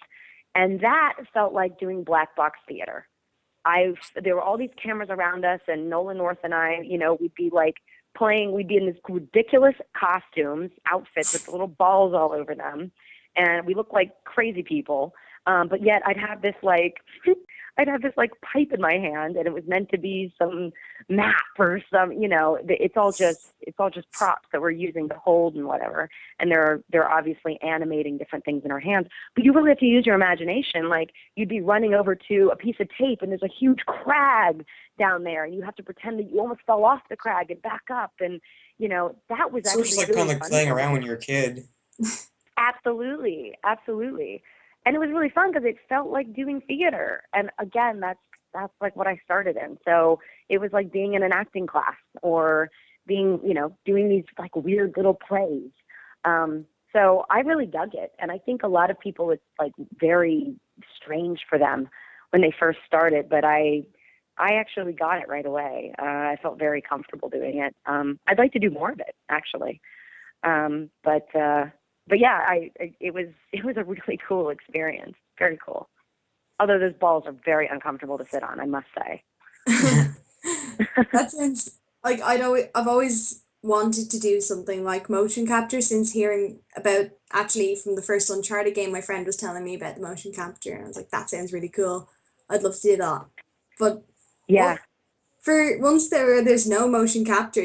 And that felt like doing black box theater. There were all these cameras around us, and Nolan North and I, we'd be like playing, we'd be in these ridiculous costumes, outfits with little balls all over them. And we looked like crazy people. But yet I'd have this pipe in my hand, and it was meant to be some map or some, it's all just props that we're using to hold and whatever. And they're obviously animating different things in our hands, but you really have to use your imagination. Like you'd be running over to a piece of tape and there's a huge crag down there, and you have to pretend that you almost fell off the crag and back up. And, that was So actually it's just like really kind of like fun playing for me. around when you're a kid. Absolutely. And it was really fun because it felt like doing theater. And again, that's like what I started in. So it was like being in an acting class or being, doing these like weird little plays. So I really dug it. And I think a lot of people, it's like very strange for them when they first started, but I actually got it right away. I felt very comfortable doing it. I'd like to do more of it, actually. But yeah, it was a really cool experience. Very cool. Although those balls are very uncomfortable to sit on, I must say. That sounds like I've always wanted to do something like motion capture since hearing about, actually from the first Uncharted game, my friend was telling me about the motion capture, and I was like, that sounds really cool. I'd love to do that. But Yeah. for once there's no motion capture,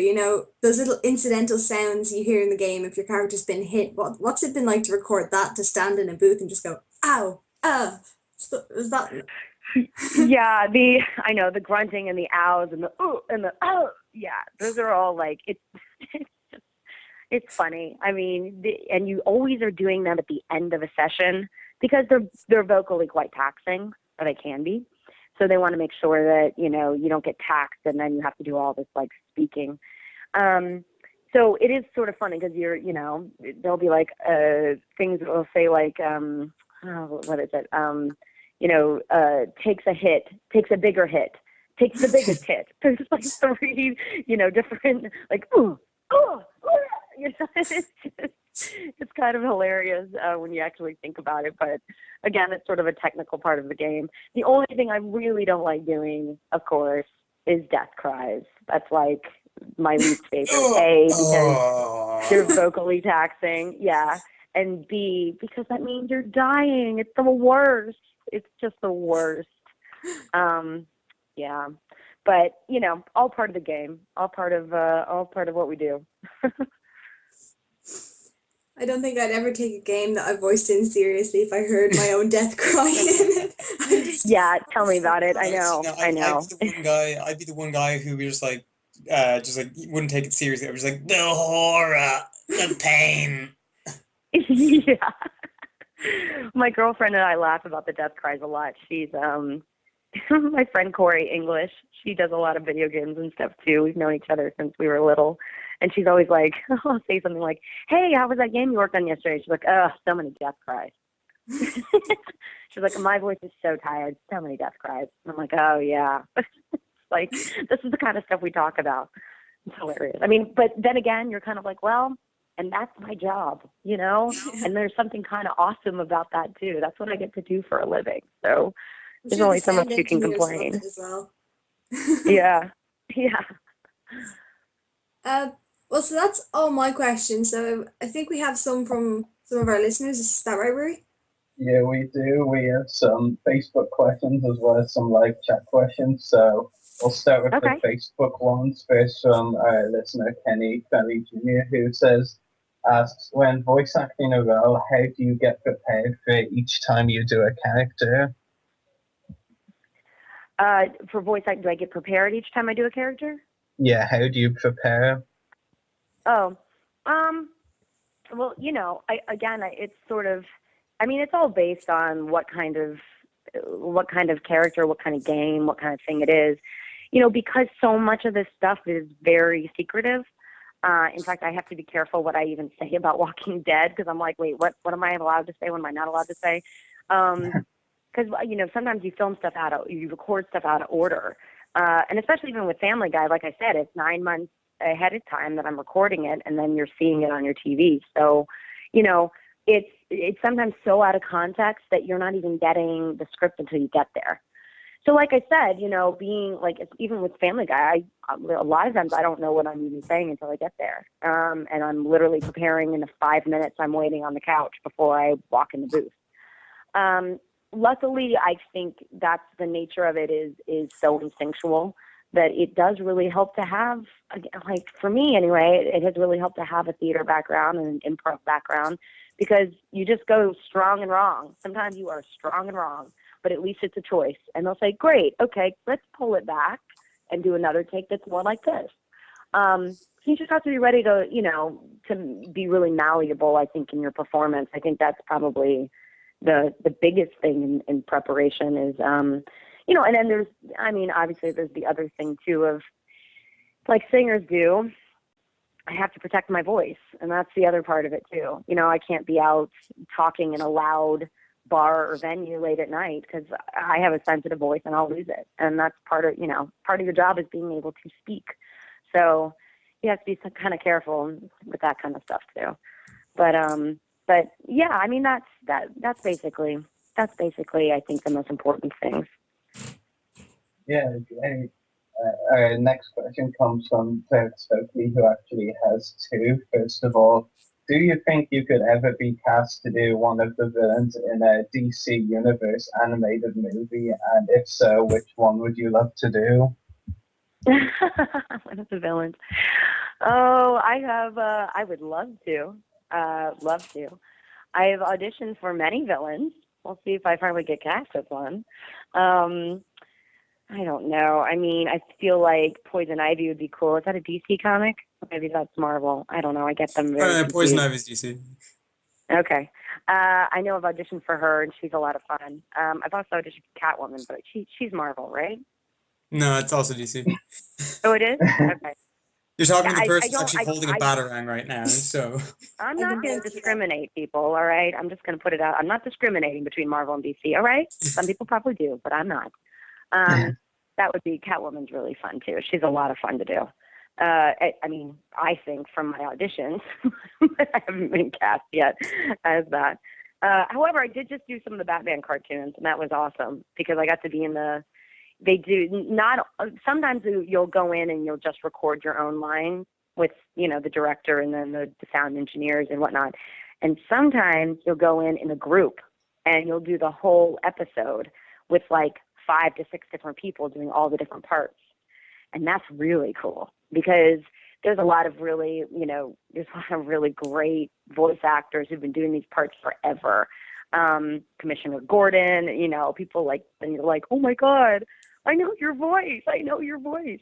those little incidental sounds you hear in the game if your character's been hit, what's it been like to record that, to stand in a booth and just go, ow, is that? Yeah, I know the grunting and the ows and the ooh and the oh, yeah, those are all like it's funny. I mean, and you always are doing them at the end of a session because they're vocally quite taxing, or they can be. So they want to make sure that, you don't get taxed and then you have to do all this like speaking. So it is sort of funny because there'll be like things that will say like, what is it? Takes a hit, takes a bigger hit, takes the biggest hit. There's like 3, different like, ooh, it's kind of hilarious when you actually think about it. But again, it's sort of a technical part of the game. The only thing I really don't like doing, of course, is death cries. That's like my least favorite. A, because they're vocally taxing. Yeah. And B, because that means you're dying. It's the worst. It's just the worst. Yeah. But, all part of the game, all part of what we do. I don't think I'd ever take a game that I voiced in seriously if I heard my own death cry in it. Yeah, I'm tell me just so about it. I No, see, know, no, I I'd know. be the one guy. I'd be the one guy who was just like wouldn't take it seriously. I was just like the horror, the pain. Yeah. My girlfriend and I laugh about the death cries a lot. She's my friend Corey English. She does a lot of video games and stuff too. We've known each other since we were little. And she's always like, I'll say something like, "Hey, how was that game you worked on yesterday?" She's like, "Oh, so many death cries." She's like, "My voice is so tired, so many death cries." And I'm like, "Oh yeah." Like, this is the kind of stuff we talk about. It's hilarious. I mean, but then again, you're kind of like, well, and that's my job, you know? And there's something kind of awesome about that too. That's what I get to do for a living. So I'm there's sure the only so much sound you can engineers love complain. it as well. Yeah. Yeah. Uh, well, so that's all my questions. So I think we have some from some of our listeners. Is that right, Rory? Yeah, we do. We have some Facebook questions as well as some live chat questions. So we'll start with the Okay. Facebook ones. First from our listener Kenny Jr., who asks, when voice acting a role, how do you get prepared for each time you do a character? For voice act, do I get prepared each time I do a character? Yeah, how do you prepare? Oh, well, it's sort of, I mean, it's all based on what kind of character, what kind of game, what kind of thing it is. Because so much of this stuff is very secretive. In fact, I have to be careful what I even say about Walking Dead because I'm like, wait, what am I allowed to say? What am I not allowed to say? Because sometimes you record stuff out of order, and especially even with Family Guy, like I said, it's 9 months ahead of time that I'm recording it, and then you're seeing it on your TV. So, it's sometimes so out of context that you're not even getting the script until you get there. So, like I said, being like even with Family Guy, a lot of times I don't know what I'm even saying until I get there, and I'm literally preparing in the 5 minutes I'm waiting on the couch before I walk in the booth. Luckily, I think that's the nature of it is so instinctual that it does really help to have, like for me anyway, it has really helped to have a theater background and an improv background because you just go strong and wrong. Sometimes you are strong and wrong, but at least it's a choice. And they'll say, great, okay, let's pull it back and do another take that's more like this. So you just have to be ready to, to be really malleable, I think, in your performance. I think that's probably the biggest thing in preparation is, and then there's, obviously there's the other thing too of like singers do. I have to protect my voice, and that's the other part of it too. I can't be out talking in a loud bar or venue late at night because I have a sensitive voice and I'll lose it. And that's part of your job is being able to speak. So you have to be kind of careful with that kind of stuff too. But yeah, that's basically I think the most important things. Yeah, great. Our next question comes from Ted Stokely, who actually has two. First of all, do you think you could ever be cast to do one of the villains in a DC Universe animated movie? And if so, which one would you love to do? One of the villains. Oh, I would love to. Love to. I have auditioned for many villains. We'll see if I finally get cast as one. I don't know. I feel like Poison Ivy would be cool. Is that a DC comic? Maybe that's Marvel. I don't know. I get them very confused. Poison Ivy's DC. Okay. I know I've auditioned for her, and she's a lot of fun. I've also auditioned for Catwoman, but she's Marvel, right? No, it's also DC. Oh, it is? Okay. You're talking Yeah, to the person who's actually holding a batarang right now, so. I'm not going to discriminate, people, all right? I'm just going to put it out. I'm not discriminating between Marvel and DC, all right? Some people probably do, but I'm not. That would be, Catwoman's really fun, too. She's a lot of fun to do. I think from my auditions, I haven't been cast yet as that. However, I did just do some of the Batman cartoons, and that was awesome because I got to be in sometimes you'll go in and you'll just record your own line with, the director and then the sound engineers and whatnot. And sometimes you'll go in a group and you'll do the whole episode with like 5 to 6 different people doing all the different parts. And that's really cool because there's a lot of really, there's a lot of really great voice actors who've been doing these parts forever. Commissioner Gordon, people like, and you're like, oh my God, I know your voice. I know your voice.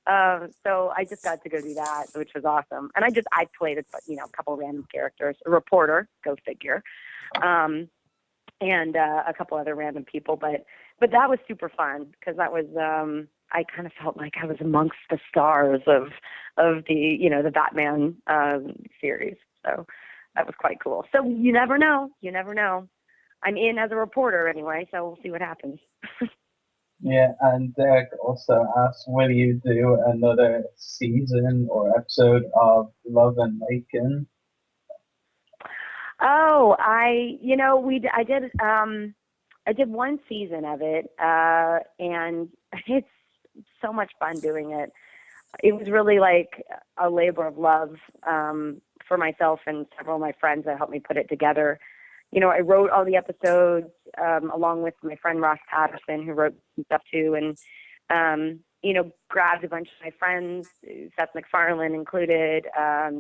So I just got to go do that, which was awesome. And I played a couple random characters, a reporter, go figure, and a couple other random people. But that was super fun because that was, I kind of felt like I was amongst the stars of the, the Batman series. So that was quite cool. So you never know. You never know. I'm in as a reporter anyway, so we'll see what happens. Yeah, and Derek also asked, will you do another season or episode of Love and Lakin? Oh, I did one season of it, and it's so much fun doing it. It was really like a labor of love for myself and several of my friends that helped me put it together. I wrote all the episodes along with my friend Ross Patterson, who wrote some stuff too, and grabbed a bunch of my friends, Seth MacFarlane included,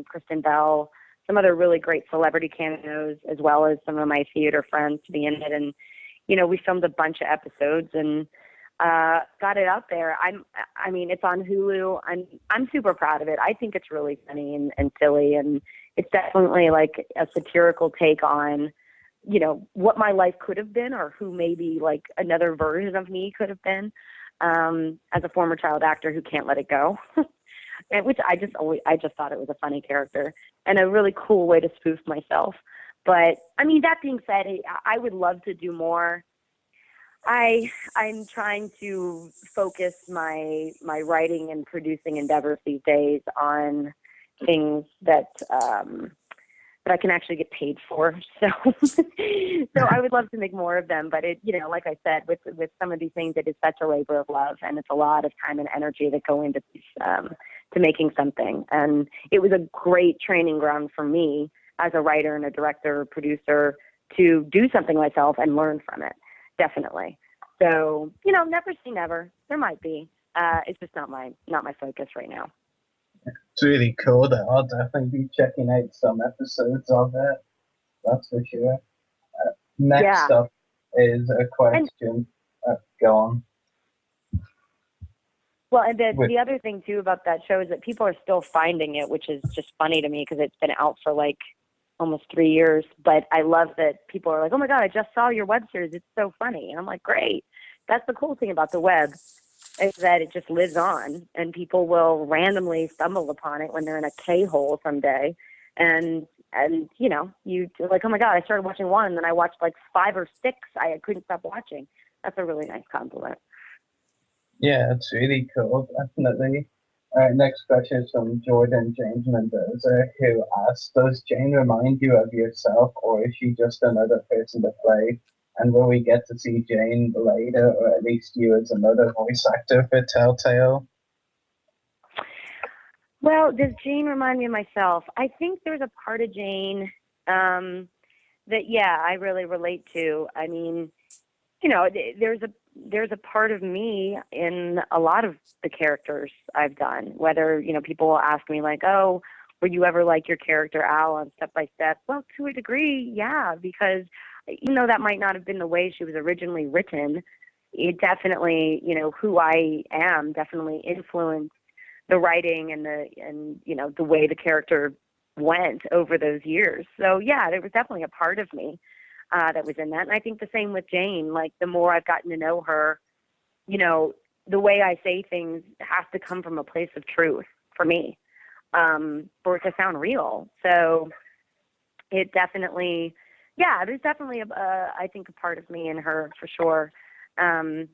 Kristen Bell, some other really great celebrity cameos, as well as some of my theater friends to be in it. And we filmed a bunch of episodes and got it out there. It's on Hulu. I'm super proud of it. I think it's really funny and silly, and it's definitely like a satirical take on what my life could have been, or who maybe like another version of me could have been, as a former child actor who can't let it go. And which I just thought it was a funny character and a really cool way to spoof myself. But that being said, I would love to do more. I'm trying to focus my writing and producing endeavors these days on things that I can actually get paid for. So I would love to make more of them, but it, like I said, with some of these things, it is such a labor of love, and it's a lot of time and energy that go into to making something. And it was a great training ground for me as a writer and a director, producer, to do something myself and learn from it. Definitely. So, never say never. There might be. It's just not my focus right now. It's really cool. That I'll definitely be checking out some episodes of it. That's for sure. Next up is a question. Go on. Well, and the other thing too about that show is that people are still finding it, which is just funny to me because it's been out for like almost 3 years. But I love that people are like, "Oh my God, I just saw your web series. It's so funny." And I'm like, "Great." That's the cool thing about the web, is that it just lives on, and people will randomly stumble upon it when they're in a K-hole someday. And you're like, "Oh my God, I started watching one, and then I watched like 5 or 6. I couldn't stop watching." That's a really nice compliment. Yeah, it's really cool, definitely. Next question is from Jordan James Mendoza, who asks, does Jane remind you of yourself, or is she just another person to play? And will we get to see Jane later, or at least you as another voice actor for Telltale? Well, does Jane remind me of myself? I think there's a part of Jane that, I really relate to. I mean, there's a part of me in a lot of the characters I've done, whether, people will ask me like, oh, were you ever like your character Al on Step by Step? Well, to a degree, yeah, because, that might not have been the way she was originally written. It definitely, who I am definitely influenced the writing and the way the character went over those years. So yeah, there was definitely a part of me that was in that. And I think the same with Jane. Like, the more I've gotten to know her, the way I say things has to come from a place of truth for me, for it to sound real. So it definitely, there's definitely I think a part of me in her for sure. And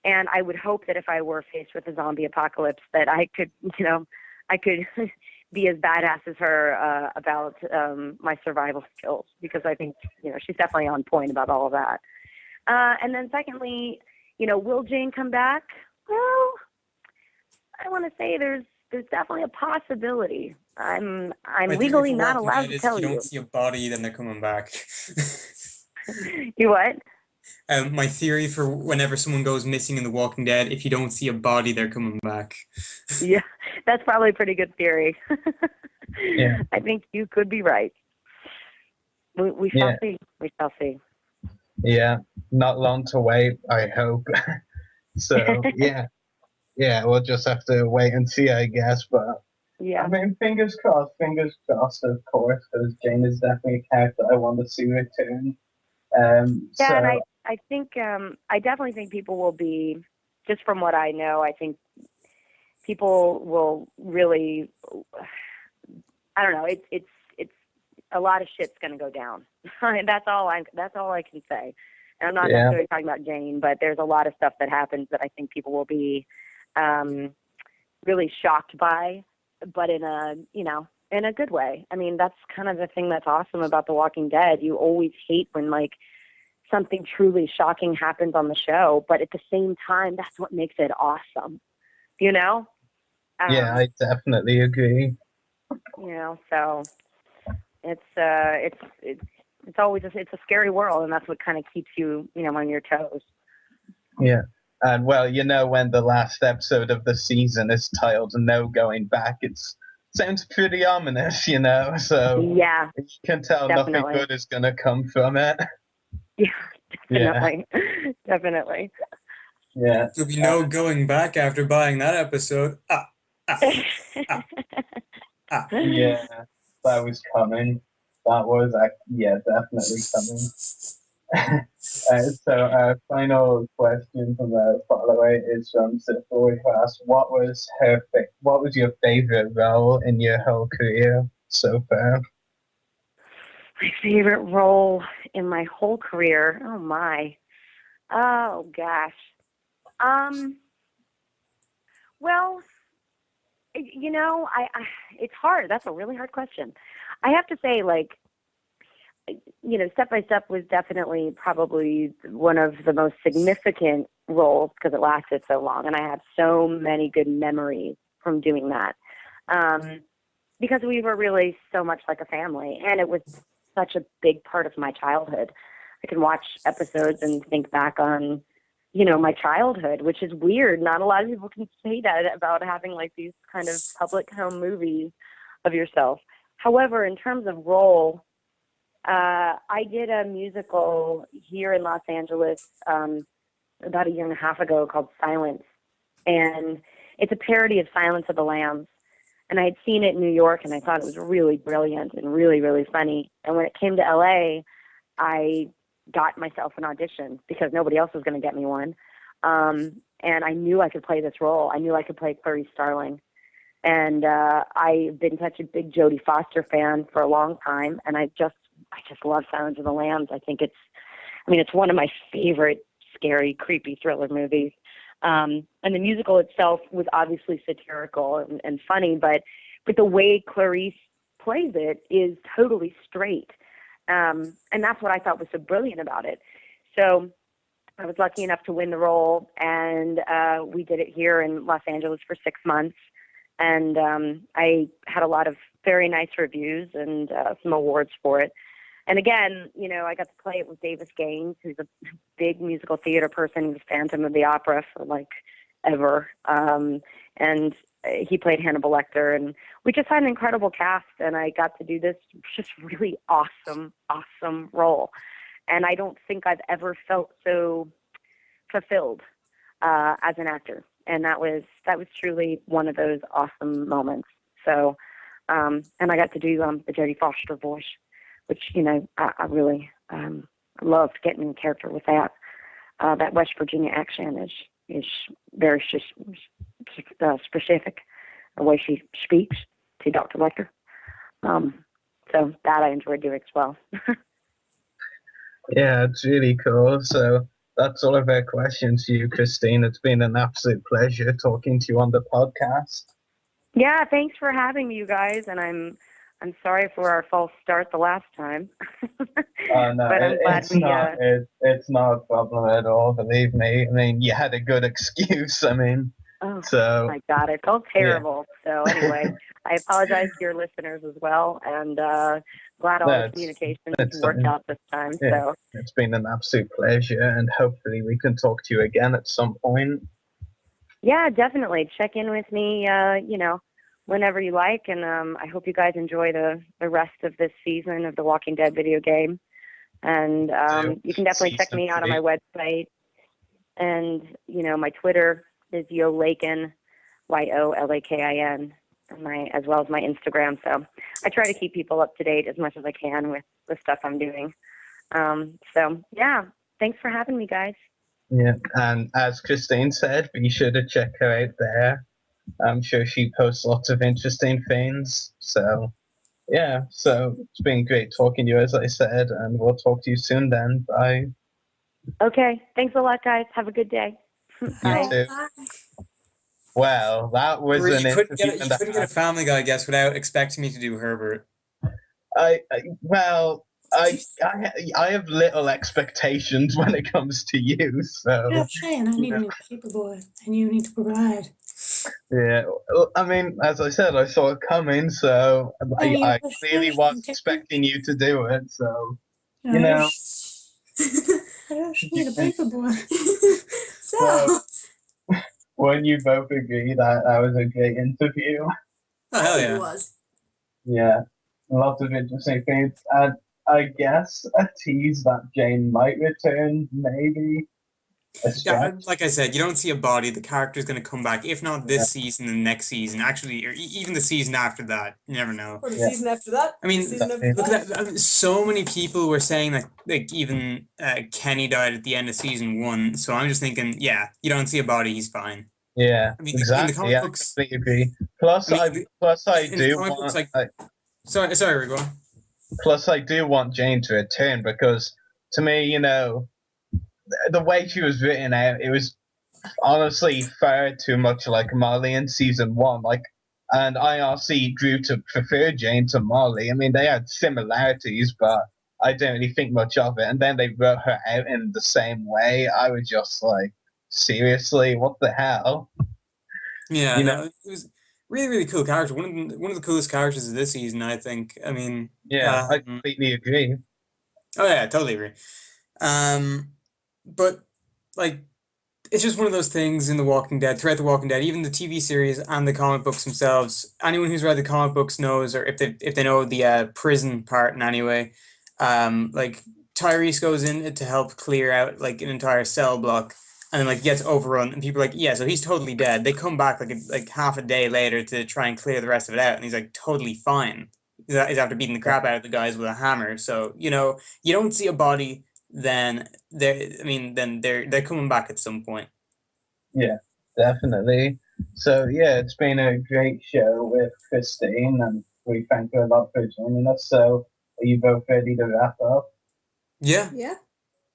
I would hope that if I were faced with a zombie apocalypse, that I could, I could be as badass as her about my survival skills, because I think, she's definitely on point about all of that. And then secondly, will Jane come back? Well, I want to say there's definitely a possibility. I'm legally not allowed to tell you. You don't see a body, then they're coming back. You what? My theory for whenever someone goes missing in The Walking Dead, if you don't see a body, they're coming back. Yeah, that's probably a pretty good theory. Yeah. I think you could be right. We shall Yeah. see. We shall see. Yeah. Not long to wait, I hope. So yeah, we'll just have to wait and see, I guess. But I Yeah. mean, fingers crossed, of course, because Jane is definitely a character I want to see return. Yeah, and So I think I definitely think people will be, just from what I know, I think people will really, I don't know, it's a lot of shit's going to go down. That's all I can say. And I'm not yeah, necessarily talking about Jane, but there's a lot of stuff that happens that I think people will be really shocked by, but in a good way. I mean, that's kind of the thing that's awesome about The Walking Dead. You always hate when like something truly shocking happens on the show, but at the same time, that's what makes it awesome. You know? yeah, I definitely agree. So it's always it's a scary world, and that's what kind of keeps you on your toes. Yeah. And well, when the last episode of the season is titled "No Going Back," it sounds pretty ominous, So Yeah, you can tell nothing definitely. good is gonna come from it. Yeah, Yeah. definitely, definitely. Yeah. There'll be no going back after buying that episode. Yeah, that was coming. That was, definitely coming. So our final question from the follower is from Sifo, who asked, what was your favorite role in your whole career so far? My favorite role in my whole career. Oh my. Oh gosh. Well, I it's hard. That's a really hard question. I have to say, like, Step by Step was definitely probably one of the most significant roles because it lasted so long, and I have so many good memories from doing that. Because we were really so much like a family, and it was such a big part of my childhood. I can watch episodes and think back on, my childhood, which is weird. Not a lot of people can say that about having like these kind of public home movies of yourself. However, in terms of role, I did a musical here in Los Angeles about a year and a half ago called Silence, and it's a parody of Silence of the Lambs. And I had seen it in New York, and I thought it was really brilliant and really, really funny. And when it came to LA, I got myself an audition because nobody else was going to get me one. And I knew I could play this role. I knew I could play Clarice Starling. And I've been such a big Jodie Foster fan for a long time, and I just love Silence of the Lambs. I think it's one of my favorite scary, creepy thriller movies. And the musical itself was obviously satirical and funny, but the way Clarice plays it is totally straight. And that's what I thought was so brilliant about it. So I was lucky enough to win the role, and we did it here in Los Angeles for 6 months. And I had a lot of very nice reviews and some awards for it. And again, I got to play it with Davis Gaines, who's a big musical theater person. He was Phantom of the Opera for like ever. And he played Hannibal Lecter. And we just had an incredible cast, and I got to do this just really awesome, awesome role. And I don't think I've ever felt so fulfilled as an actor. And that was truly one of those awesome moments. So, and I got to do the Jodie Foster voice, which, I really loved getting in character with that. That West Virginia accent is very specific, the way she speaks to Dr. Lecter. So that I enjoyed doing as well. Yeah, it's really cool. So that's all of our questions to you, Christine. It's been an absolute pleasure talking to you on the podcast. Yeah, thanks for having me, you guys. And I'm sorry for our false start the last time. Oh no, but I'm glad it's not a problem at all. Believe me. I mean, you had a good excuse. I mean, Oh So my God, it felt terrible. So anyway, I apologize to your listeners as well, and glad all the communication worked out this time. yeah, So it's been an absolute pleasure, and hopefully we can talk to you again at some point. yeah, definitely check in with me, whenever you like, and I hope you guys enjoy the rest of this season of the Walking Dead video game. And you can definitely check me out on my website, and my Twitter is Lakin, YOLAKIN, and as well as my Instagram. So I try to keep people up to date as much as I can with the stuff I'm doing. So yeah, thanks for having me, guys. Yeah, and as Christine said, be sure to check her out there. I'm sure she posts lots of interesting things. So yeah, so it's been great talking to you, as I said, and we'll talk to you soon then. Bye. Okay, thanks a lot, guys. Have a good day. Bye. You too. Well, that was an interview You couldn't get a Family Guy guest without expecting me to do Herbert. I have little expectations when it comes to you. So Yeah, Shane, I need a new paperboy, and you need to provide. yeah, I mean, as I said, I saw it coming, so I clearly was expecting you to do it. So you know. I just need a paperboy. So, When you both agree that was a great interview. Oh, hell it yeah. was. Yeah, lots of interesting things. And I guess a tease that Jane might return, maybe. A Yeah, stretch. like I said, you don't see a body. The character's going to come back, if not this season, then next season. Actually, or even the season after that. You never know. Or the season after that. I mean, the season after look that. at that. I mean, so many people were saying that, like, even Kenny died at the end of season 1. So I'm just thinking, yeah, you don't see a body, he's fine. Yeah, I mean, exactly. in the comic books, I completely agree. Plus, I mean, I in do the comic want. books, like, sorry, Rigo. Plus, I do want Jane to return because, to me, the way she was written out, it was honestly far too much like Molly in season 1. Like, and IRC grew to prefer Jane to Molly. I mean, they had similarities, but I don't really think much of it. And then they wrote her out in the same way. I was just like, seriously, what the hell? Yeah, no, it was really, really cool character. One of the coolest characters of this season, I think. I mean, Yeah, I completely agree. oh yeah, totally agree. But like, it's just one of those things in The Walking Dead, throughout The Walking Dead, even the TV series and the comic books themselves. Anyone who's read the comic books knows, or if they know the prison part in any way, like Tyrese goes in to help clear out like an entire cell block, and then like gets overrun, and people are like, yeah, so he's totally dead. They come back like half a day later to try and clear the rest of it out, and he's like totally fine. He's after beating the crap out of the guys with a hammer. So you don't see a body. Then they're coming back at some point. Yeah, definitely. So yeah, it's been a great show with Christine, and we thank her a lot for joining us. So are you both ready to wrap up? Yeah. Yeah.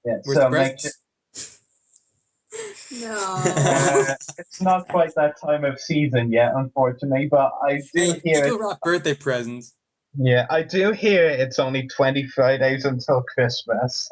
Yeah. Where's so the breasts? No. It's not quite that time of season yet, unfortunately, but I do Hey, hear people it. wrap birthday presents. Yeah, I do hear it's only 20 Fridays until Christmas.